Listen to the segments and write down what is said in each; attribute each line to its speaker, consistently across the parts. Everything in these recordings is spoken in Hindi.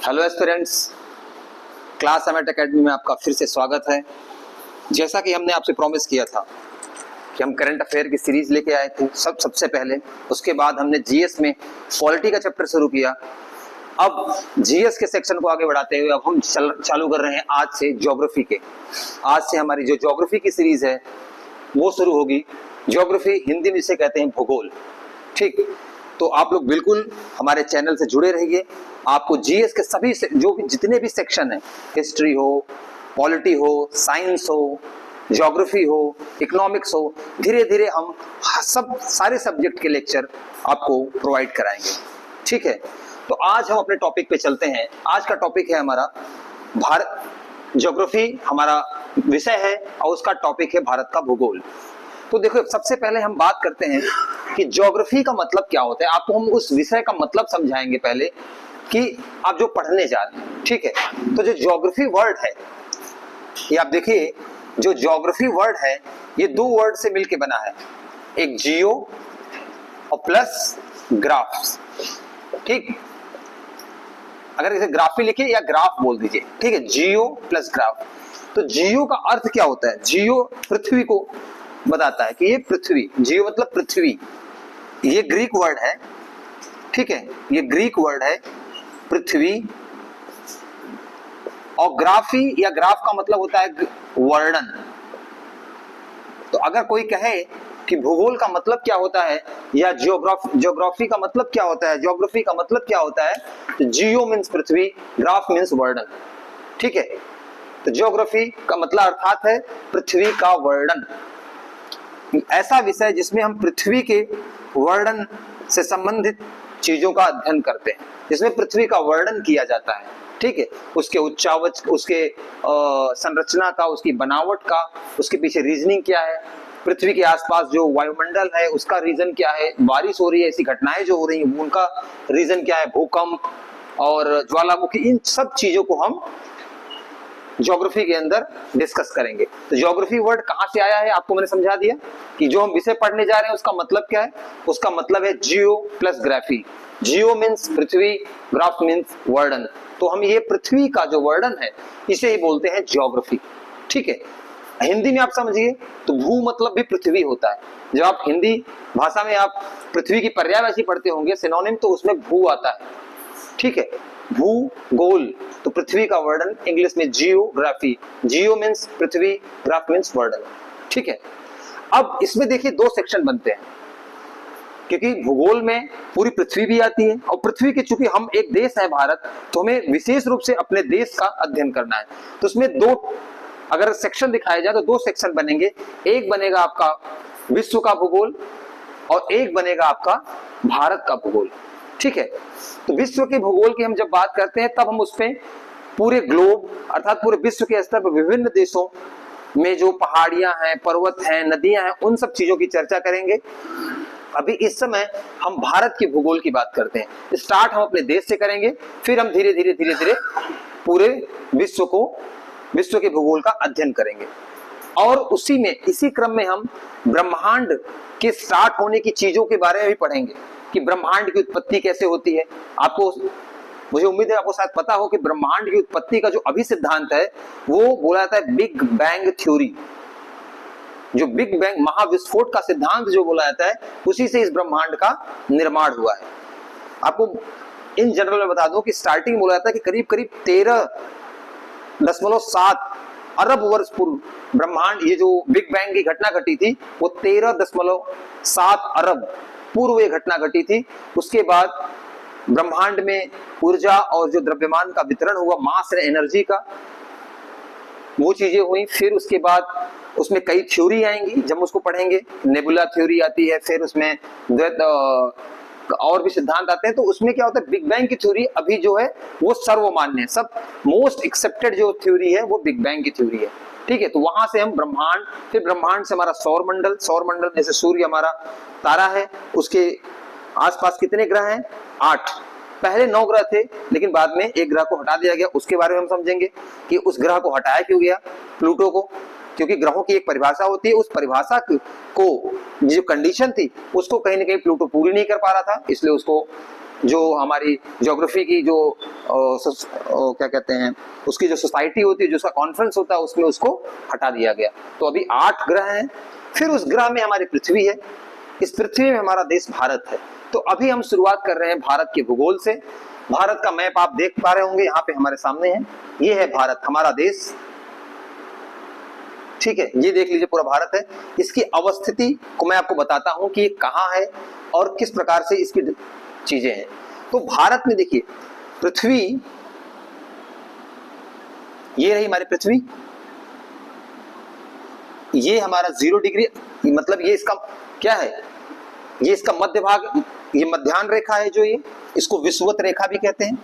Speaker 1: हेलो एस्पिरेंट्स, क्लास एमएट एकेडमी में आपका फिर से स्वागत है। जैसा कि हमने आपसे प्रॉमिस किया था कि हम करंट अफेयर की सीरीज लेके आए थे सबसे पहले, उसके बाद हमने जीएस में पॉलिटी का चैप्टर शुरू किया। अब जीएस के सेक्शन को आगे बढ़ाते हुए अब हम चालू कर रहे हैं आज से ज्योग्राफी के। आज से हमारी जो ज्योग्राफी की सीरीज है वो शुरू होगी। ज्योग्राफी हिंदी में इसे कहते हैं भूगोल। ठीक, तो आप लोग बिल्कुल हमारे चैनल से जुड़े रहिए। आपको जीएस के सभी जो भी जितने भी सेक्शन हैं, हिस्ट्री हो, पॉलिटी हो, साइंस हो, ज्योग्राफी हो, इकोनॉमिक्स हो, धीरे धीरे हम सब सारे सब्जेक्ट के लेक्चर आपको प्रोवाइड कराएंगे। ठीक है, तो आज हम अपने टॉपिक पे चलते हैं। आज का टॉपिक है हमारा भारत। ज्योग्राफी हमारा विषय है और उसका टॉपिक है भारत का भूगोल। तो देखो, सबसे पहले हम बात करते हैं कि ज्योग्राफी का मतलब क्या होता है। आपको हम उस विषय का मतलब समझाएंगे पहले कि आप जो पढ़ने जा रहे हैं। ठीक है, तो जो ज्योग्राफी वर्ड है, ये आप देखिए, जो ज्योग्राफी वर्ड है ये दो वर्ड से मिलके बना है, एक जियो और प्लस ग्राफ्स। ठीक, अगर इसे ग्राफी लिखे या ग्राफ बोल दीजिए। ठीक है, जियो प्लस ग्राफ। तो जियो का अर्थ क्या होता है? जियो पृथ्वी को बताता है कि ये पृथ्वी, जियो मतलब पृथ्वी। ये ग्रीक वर्ड है। ठीक है, ये ग्रीक वर्ड है पृथ्वी। और ग्राफी या ग्राफ का मतलब होता है वर्णन। तो अगर कोई कहे कि भूगोल का मतलब क्या होता है या ज्योग्राफी का मतलब क्या होता है, ज्योग्राफी का मतलब क्या होता है, तो जियो मीन्स पृथ्वी, ग्राफ मीन्स वर्णन। ठीक है, तो ज्योग्राफी का मतलब अर्थात है पृथ्वी का वर्णन। ऐसा विषय जिसमें हम पृथ्वी के वर्णन से संबंधित चीजों का अध्ययन करते हैं, जिसमें पृथ्वी का वर्णन किया जाता है। ठीक है, उसके उच्चावच, उसके संरचना का, उसकी बनावट का, उसके पीछे रीजनिंग क्या है, पृथ्वी के आसपास जो वायुमंडल है उसका रीजन क्या है, बारिश हो रही है, ऐसी घटनाएं जो हो रही हैं उनका रीजन क्या है, भूकंप और ज्वालामुखी, इन सब चीजों को हम ज्योग्राफी के अंदर डिस्कस करेंगे। तो ज्योग्राफी वर्ड कहां से आया है आपको मैंने समझा दिया कि जो हम विषय पढ़ने जा रहे हैं उसका मतलब क्या है। उसका मतलब है जियो प्लस ग्राफी। जियो मीन्स पृथ्वी, ग्राफ मीन्स वर्णन। तो हम ये पृथ्वी का जो वर्णन है इसे ही बोलते हैं ज्योग्राफी। ठीक है, हिंदी में आप समझिए तो भू मतलब भी पृथ्वी होता है। जब आप हिंदी भाषा में आप पृथ्वी की पर्यायवाची पढ़ते होंगे, सिनोनिम, तो उसमें भू आता है। ठीक है, भूगोल, तो पृथ्वी का वर्णन इंग्लिश में जियोग्राफी। जियो मीन्स पृथ्वी, ग्राफ मीन्स वर्णन। ठीक है, अब इसमें देखिए दो सेक्शन बनते हैं, क्योंकि भूगोल में पूरी पृथ्वी भी आती है और पृथ्वी के चूंकि हम एक देश है भारत, तो हमें विशेष रूप से अपने देश का अध्ययन करना है। तो उसमें दो अगर सेक्शन दिखाया जाए तो दो सेक्शन बनेंगे। एक बनेगा आपका विश्व का भूगोल और एक बनेगा आपका भारत का भूगोल। ठीक है, तो विश्व के भूगोल की हम जब बात करते हैं तब हम उसमें पूरे ग्लोब अर्थात पूरे विश्व के स्तर पर विभिन्न देशों में जो पहाड़ियां हैं, पर्वत हैं, नदियां हैं, उन सब चीजों की चर्चा करेंगे। अभी इस समय हम भारत के भूगोल की बात करते हैं। स्टार्ट हम अपने देश से करेंगे, फिर हम धीरे धीरे पूरे विश्व के भूगोल का अध्ययन करेंगे। और उसी में इसी क्रम में हम ब्रह्मांड के स्टार्ट होने की चीजों के बारे में भी पढ़ेंगे कि ब्रह्मांड की उत्पत्ति कैसे होती है। आपको, मुझे उम्मीद है आपको शायद पता हो कि ब्रह्मांड की उत्पत्ति का जो अभी सिद्धांत है वो बोला जाता है बिग बैंग थ्योरी। जो बिग बैंग महाविस्फोट का सिद्धांत जो बोला जाता है, उसी से इस ब्रह्मांड का निर्माण हुआ है। आपको इन जनरल में बता दूं कि स्टार्टिंग बोला जाता है कि करीब करीब 13.7 अरब वर्ष पूर्व ब्रह्मांड, ये जो बिग बैंग की घटना घटी थी वो 13.7 अरब पूर्व ये घटना घटी थी। उसके बाद ब्रह्मांड में ऊर्जा और जो द्रव्यमान का वितरण हुआ, मास और एनर्जी का, वो चीजें हुई। फिर उसके बाद उसमें कई थ्योरी आएंगी, जब उसको पढ़ेंगे। नेबुला थ्योरी आती है, फिर उसमें और भी सिद्धांत आते हैं। तो उसमें क्या होता है, बिग बैंग की थ्योरी अभी जो है वो सर्वमान्य है, सब मोस्ट एक्सेप्टेड जो थ्योरी है वो बिग बैंग की थ्योरी है। ठीक है, तो वहां से हम ब्रह्मांड, फिर ब्रह्मांड से हमारा सौरमंडल, सौरमंडल जैसे सूर्य हमारा तारा है, उसके आसपास कितने ग्रह हैं? 8। पहले 9 ग्रह थे, लेकिन बाद में एक ग्रह को हटा दिया गया। उसके बारे में हम समझेंगे कि उस ग्रह को हटाया क्यों गया, प्लूटो को, क्योंकि ग्रहों की एक परिभाषा होती है, उस परिभाषा को जो कंडीशन थी उसको कहीं ना कहीं प्लूटो पूरी नहीं कर पा रहा था, इसलिए उसको जो हमारी ज्योग्राफी की जो क्या कहते हैं उसकी जो सोसाइटी होती है, जो उसका कॉन्फ्रेंस होता है, उसमें उसको हटा दिया गया। तो अभी 8 ग्रह हैं, फिर उस ग्रह में हमारी पृथ्वी है, इस पृथ्वी में हमारा देश भारत है। तो अभी हम शुरुआत कर रहे हैं भारत के भूगोल से। भारत का मैप आप देख पा रहे होंगे, यहाँ पे हमारे सामने है, ये है भारत, हमारा देश, ठीक है, ये देख लीजिए पूरा भारत है। इसकी अवस्थिति को मैं आपको बताता हूं कि ये कहाँ है और किस प्रकार से इसकी चीजें हैं। तो भारत में देखिए, पृथ्वी, ये रही हमारी पृथ्वी, ये हमारा 0 डिग्री, मतलब ये इसका क्या है, ये इसका मध्य भाग, ये मध्याह्न रेखा है जो, ये इसको विषुवत रेखा भी कहते हैं।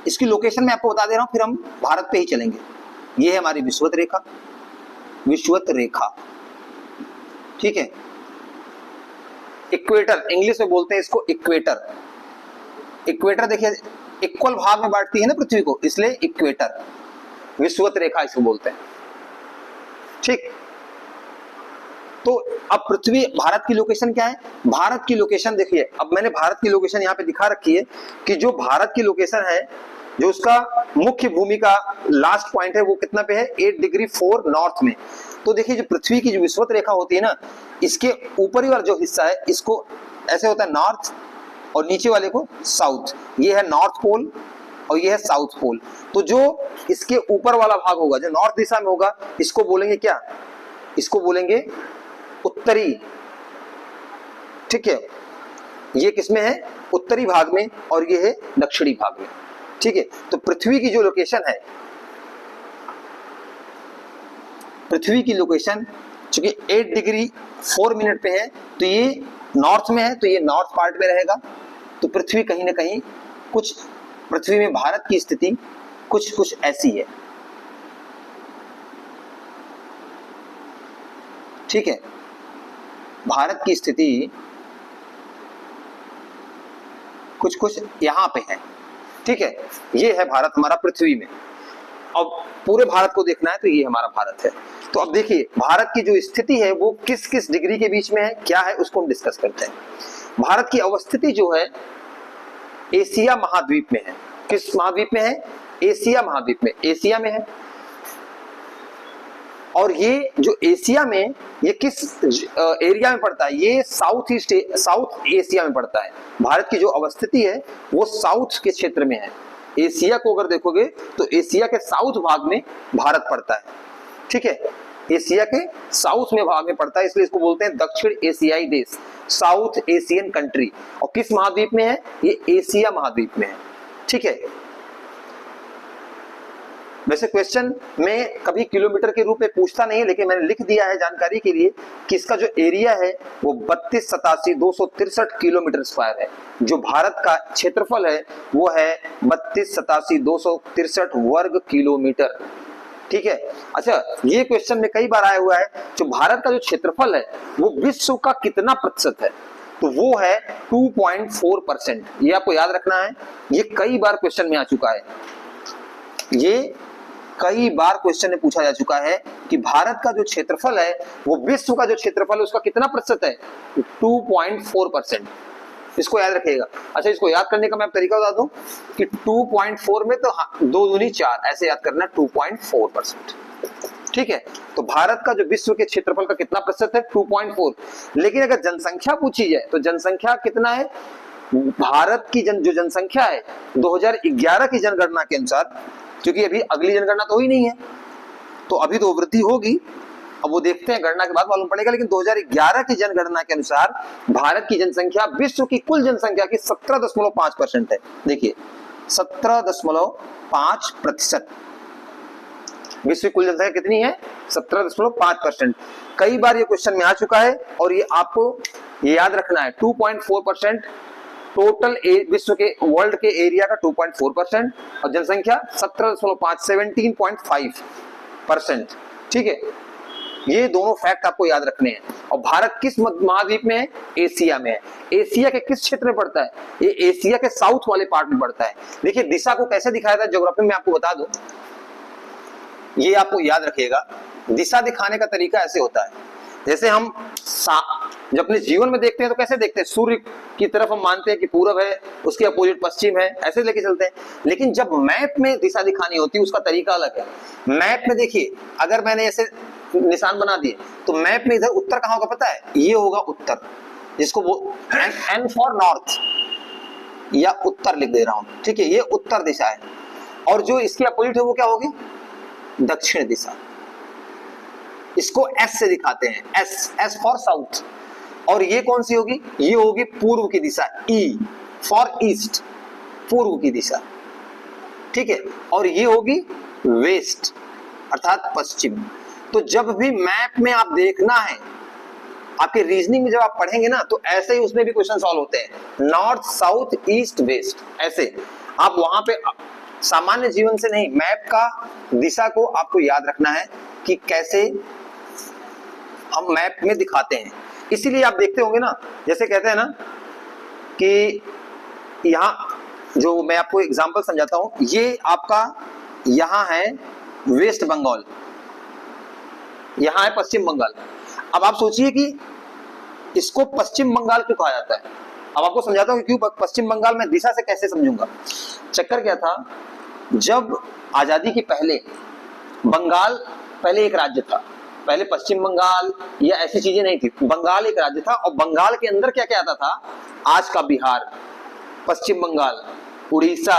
Speaker 1: इसकी लोकेशन मैं आपको बता दे रहा हूं, फिर हम भारत पे ही चलेंगे। ये है हमारी विषुवत रेखा, विषुवत रेखा, ठीक है। इक्वेटर, इंग्लिश में बोलते हैं इसको इक्वेटर। इक्वेटर देखिए इक्वल भाग में बांटती है ना पृथ्वी को, इसलिए इक्वेटर, विषुवत रेखा इसको बोलते हैं, ठीक। तो अब पृथ्वी, भारत की लोकेशन क्या है, भारत की लोकेशन देखिए, अब मैंने भारत की लोकेशन यहाँ पे दिखा रखी है कि जो भारत की लोकेशन है, जो उसका मुख्य भूमि का लास्ट पॉइंट है, वो कितना पे है, 8 डिग्री 4 नॉर्थ में। तो देखिए जो पृथ्वी की जो विषुवत रेखा होती है ना, इसके ऊपरी वाला जो हिस्सा है, इसको ऐसे होता है नॉर्थ, और नीचे वाले को साउथ। ये है नॉर्थ पोल और ये है साउथ पोल। तो जो इसके ऊपर वाला भाग होगा, जो नॉर्थ दिशा में होगा, इसको बोलेंगे क्या, इसको बोलेंगे उत्तरी, ठीक है। ये किसमें है, उत्तरी भाग में, और ये है दक्षिणी भाग में, ठीक है। तो पृथ्वी की जो लोकेशन है, पृथ्वी की लोकेशन चूंकि 8 डिग्री 4 मिनट पे है, तो ये नॉर्थ में है, तो ये नॉर्थ पार्ट में रहेगा। तो पृथ्वी कहीं ना कहीं, कुछ पृथ्वी में भारत की स्थिति कुछ ऐसी है, ठीक है। भारत की स्थिति कुछ यहां पे है, ठीक है। ये है भारत हमारा पृथ्वी में। अब पूरे भारत को देखना है तो ये हमारा भारत है। तो अब देखिए भारत की जो स्थिति है वो किस किस डिग्री के बीच में है, क्या है, उसको हम डिस्कस करते हैं। भारत की अवस्थिति जो है एशिया महाद्वीप में है। किस महाद्वीप में है, एशिया महाद्वीप में, एशिया में है। और ये जो एशिया में, ये किस एरिया में पड़ता है, ये साउथ एशिया में पड़ता है। भारत की जो अवस्थिति है वो साउथ के क्षेत्र में है। एशिया को अगर देखोगे तो एशिया के साउथ भाग में भारत पड़ता है, ठीक है। एशिया के साउथ में भाग में पड़ता है, इसलिए इसको बोलते हैं दक्षिण एशियाई देश, साउथ एशियन कंट्री। और किस महाद्वीप में है, ये एशिया महाद्वीप में है, ठीक है। वैसे क्वेश्चन में कभी किलोमीटर के रूप में पूछता नहीं है, लेकिन मैंने लिख दिया है जानकारी के लिए कि इसका जो एरिया है वो 3287,263 किलोमीटर स्क्वायर है। जो भारत का क्षेत्रफल है वो है 3287,263 वर्ग किलोमीटर, ठीक है। अच्छा, ये क्वेश्चन में कई बार आया हुआ है, जो भारत का जो क्षेत्रफल है वो विश्व का कितना प्रतिशत है, तो वो है 2.4%। ये आपको याद रखना है, ये कई बार क्वेश्चन में आ चुका है, ये कई बार क्वेश्चन में पूछा जा चुका है कि भारत का जो क्षेत्रफल है वो विश्व का जो क्षेत्रफल है उसका कितना प्रतिशत है, 2.4%। इसको याद रखिएगा। अच्छा, इसको याद करने का मैं तरीका बता दूं कि 2.4 में तो 2 दूनी 4, ऐसे याद करना, 2.4%, ठीक है। तो भारत का जो विश्व के क्षेत्रफल का कितना प्रतिशत है, 2.4। लेकिन अगर जनसंख्या पूछी जाए तो जनसंख्या कितना है, भारत की जो जनसंख्या है 2011 की जनगणना के अनुसार, क्योंकि अभी अगली जनगणना तो हुई नहीं है, तो अभी तो वृद्धि होगी, अब वो देखते हैं, गणना के बाद मालूम पड़ेगा। लेकिन 2011 की जनगणना के अनुसार भारत की जनसंख्या विश्व की कुल जनसंख्या की 17.5% है। देखिए 17.5%, विश्व की कुल जनसंख्या कितनी है, 17.5%। कई बार ये क्वेश्चन में आ चुका है, और ये आपको ये याद रखना है, 2.4% टोटल विश्व के, वर्ल्ड के एरिया का 2.4%, और जनसंख्या 17.5 ठीक है। ये दोनों फैक्ट आपको याद रखने हैं। और भारत किस महाद्वीप में है, एशिया में है। एशिया के किस क्षेत्र में पड़ता है, ये एशिया के साउथ वाले पार्ट में पड़ता है। देखिए दिशा को कैसे दिखाया था ज्योग्राफी में, आपको बता दूं, ये आपको याद रखिएगा। दिशा दिखाने का तरीका ऐसे होता है, जैसे हम जब अपने जीवन में देखते हैं तो कैसे देखते हैं, सूर्य की तरफ हम मानते हैं कि पूरब है, उसके अपोजिट पश्चिम है, ऐसे लेके चलते हैं। लेकिन जब मैप में दिशा दिखानी होती है उसका तरीका अलग है। मैप में देखिए, अगर मैंने ऐसे निशान बना दिए तो मैप में इधर उत्तर कहाँ होगा पता है, ये होगा उत्तर, जिसको वो एन फॉर नॉर्थ या उत्तर लिख दे रहा हूं, ठीक है, ये उत्तर दिशा है। और जो इसकी अपोजिट है वो क्या होगी, दक्षिण दिशा। इसको एस से दिखाते हैं, एस फॉर साउथ। और ये कौन सी होगी, ये होगी पूर्व की दिशा, ई फॉर ईस्ट, पूर्व की दिशा, ठीक है। और ये होगी वेस्ट अर्थात पश्चिम। तो जब भी मैप में आप देखना है, आपके रीजनिंग में जब आप पढ़ेंगे ना, तो ऐसे ही उसमें भी क्वेश्चन सॉल्व होते हैं, नॉर्थ साउथ ईस्ट वेस्ट, ऐसे आप वहां पे सामान्य जीवन से नहीं, मैप का दिशा को आपको याद रखना है कि कैसे हम मैप में दिखाते हैं। इसीलिए आप देखते होंगे ना, जैसे कहते हैं ना कि यहाँ जो मैं आपको एग्जांपल समझाता हूं, ये आपका यहां है वेस्ट बंगाल, यहां है पश्चिम बंगाल। अब आप सोचिए कि इसको पश्चिम बंगाल क्यों कहा जाता है। अब आपको समझाता हूं कि क्यों पश्चिम बंगाल, में दिशा से कैसे समझूंगा। चक्कर क्या था, जब आजादी के पहले बंगाल पहले एक राज्य था, पहले पश्चिम बंगाल या ऐसी चीजें नहीं थी, बंगाल एक राज्य था। और बंगाल के अंदर क्या क्या आता था, आज का बिहार, पश्चिम बंगाल, उड़ीसा,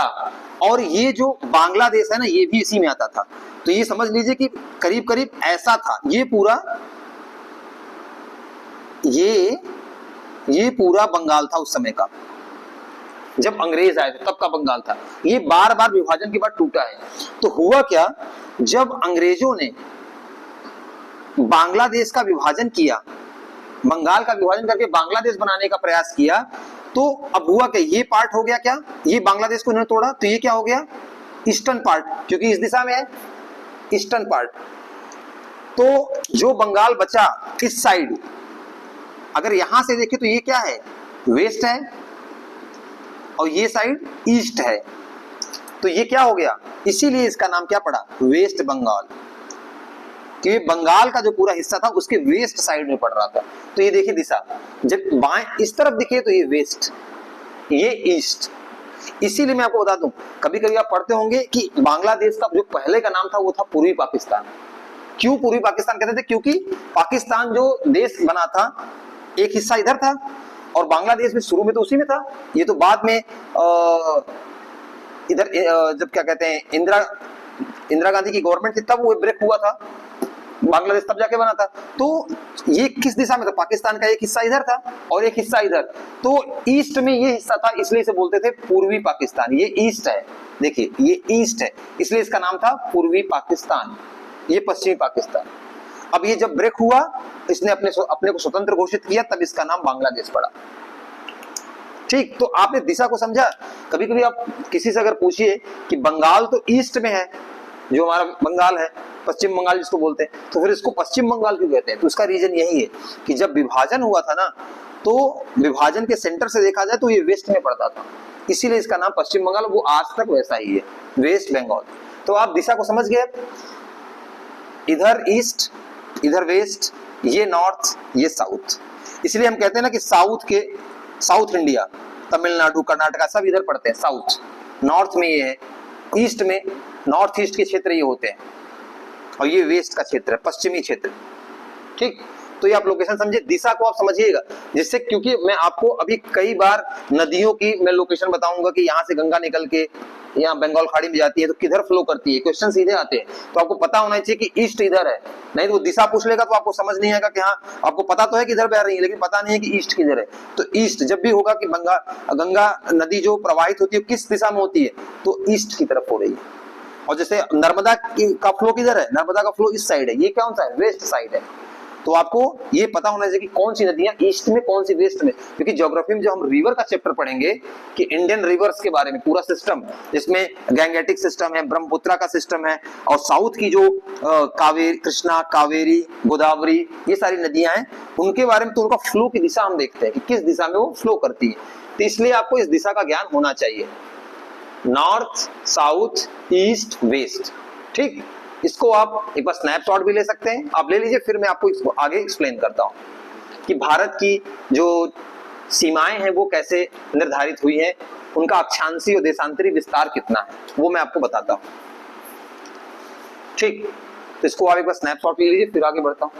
Speaker 1: और ये जो बांग्लादेश है ना, ये भी इसी में आता था। तो ये समझ लीजिए कि करीब करीब ऐसा था ये पूरा, ये पूरा बंगाल था उस समय का, जब अंग्रेज आए थे तब का बंगाल था। ये बार बार विभाजन के बाद टूटा है। तो हुआ क्या, जब अंग्रेजों ने बांग्लादेश का विभाजन किया, बंगाल का विभाजन करके बांग्लादेश बनाने का प्रयास किया, तो अब हुआ क्या, ये पार्ट हो गया क्या, ये बांग्लादेश को इन्होंने तोड़ा, तो ये क्या हो गया, ईस्टर्न पार्ट, क्योंकि इस दिशा में है ईस्टर्न पार्ट। तो जो बंगाल बचा इस साइड, अगर यहां से देखें तो ये क्या है, वेस्ट है, और ये साइड ईस्ट है। तो ये क्या हो गया, इसीलिए इसका नाम क्या पड़ा, वेस्ट बंगाल, कि बंगाल का जो पूरा हिस्सा था उसके वेस्ट साइड में पड़ रहा था। तो ये देखिए दिशा, जब बाएं इस तरफ दिखे तो ये वेस्ट, ये ईस्ट। इसीलिए मैं आपको बता दूं, कभी कभी आप पढ़ते होंगे कि बांग्लादेश का जो पहले का नाम था वो था पूर्वी पाकिस्तान। क्यों पूर्वी पाकिस्तान कहते थे, क्योंकि पाकिस्तान जो देश बना था, एक हिस्सा इधर था और बांग्लादेश में शुरू में तो उसी में था। ये तो बाद में इधर जब क्या कहते हैं, इंदिरा गांधी की गवर्नमेंट थी तब वो ब्रेक हुआ था, बांग्लादेश तब जाके बना था। तो ये किस दिशा में था, पाकिस्तान का एक हिस्सा इधर था और एक हिस्सा इधर, तो ईस्ट में ये हिस्सा था, इसलिए इसे बोलते थे पूर्वी पाकिस्तान। ये ईस्ट है, देखिए ये ईस्ट है, इसलिए इसका नाम था पूर्वी पाकिस्तान, ये पश्चिमी पाकिस्तान। अब ये जब ब्रेक हुआ, इसने अपने को स्वतंत्र घोषित किया, तब इसका नाम बांग्लादेश पड़ा। ठीक, तो आपने दिशा को समझा। कभी कभी आप किसी से अगर पूछिए कि बंगाल तो ईस्ट में है, जो हमारा बंगाल है, पश्चिम बंगाल जिसको बोलते हैं, तो फिर इसको पश्चिम बंगाल क्यों कहते हैं, तो उसका रीजन यही है कि जब विभाजन हुआ था ना, तो विभाजन के सेंटर से देखा जाए तो ये वेस्ट में पड़ता था, इसीलिए इसका नाम पश्चिम बंगाल, वो आज तक वैसा ही है, वेस्ट बंगाल। तो आप दिशा को समझ गए, इधर ईस्ट, इधर वेस्ट, ये नॉर्थ, ये साउथ। इसलिए हम कहते हैं ना कि साउथ इंडिया, तमिलनाडु, कर्नाटका सब इधर पड़ते हैं, साउथ। नॉर्थ में ये है, ईस्ट में नॉर्थ ईस्ट के क्षेत्र ये होते हैं, और ये वेस्ट का क्षेत्र है, पश्चिमी क्षेत्र। ठीक, तो ये आप लोकेशन समझिए, दिशा को आप समझिएगा, जिससे, क्योंकि मैं आपको अभी कई बार नदियों की मैं लोकेशन बताऊंगा कि यहाँ से गंगा निकल के यहाँ बंगाल खाड़ी में जाती है तो किधर फ्लो करती है, क्वेश्चन सीधे आते हैं। तो आपको पता होना चाहिए कि ईस्ट इधर है, नहीं तो वो दिशा पूछ लेगा तो आपको समझ नहीं आएगा कि हाँ, आपको पता तो है कि इधर बह रही है, लेकिन पता नहीं है कि ईस्ट किधर है। तो ईस्ट जब भी होगा कि गंगा नदी जो प्रवाहित होती है किस दिशा में होती है, तो ईस्ट की तरफ हो रही है। और जैसे नर्मदा का फ्लो किधर है, नर्मदा का फ्लो इस साइड है, ये कौन सा है, वेस्ट साइड है। तो आपको ये पता होना चाहिए कि कौन सी नदियां ईस्ट में, कौन सी वेस्ट में, क्योंकि ज्योग्राफी में जो हम रिवर का चैप्टर पढ़ेंगे कि इंडियन रिवर्स के बारे में पूरा सिस्टम, जिसमें गैंगेटिक सिस्टम है, ब्रह्मपुत्रा का सिस्टम है, और साउथ की जो कावेरी, कृष्णा, कावेरी, गोदावरी, ये सारी नदियां हैं, उनके बारे में तो उनका फ्लो की दिशा हम देखते हैं कि किस दिशा में वो फ्लो करती है। तो इसलिए आपको इस दिशा का ज्ञान होना चाहिए, नॉर्थ, साउथ, ईस्ट, वेस्ट। ठीक, इसको आप एक बार स्नैपशॉट भी ले सकते हैं, आप ले लीजिए, फिर मैं आपको इसको आगे एक्सप्लेन करता हूं कि भारत की जो सीमाएं हैं वो कैसे निर्धारित हुई हैं, उनका अक्षांशीय और देशांतरी विस्तार कितना है वो मैं आपको बताता हूं। ठीक, तो इसको आप एक बार स्नैपशॉट ले लीजिए, फिर आगे बढ़ता हूं।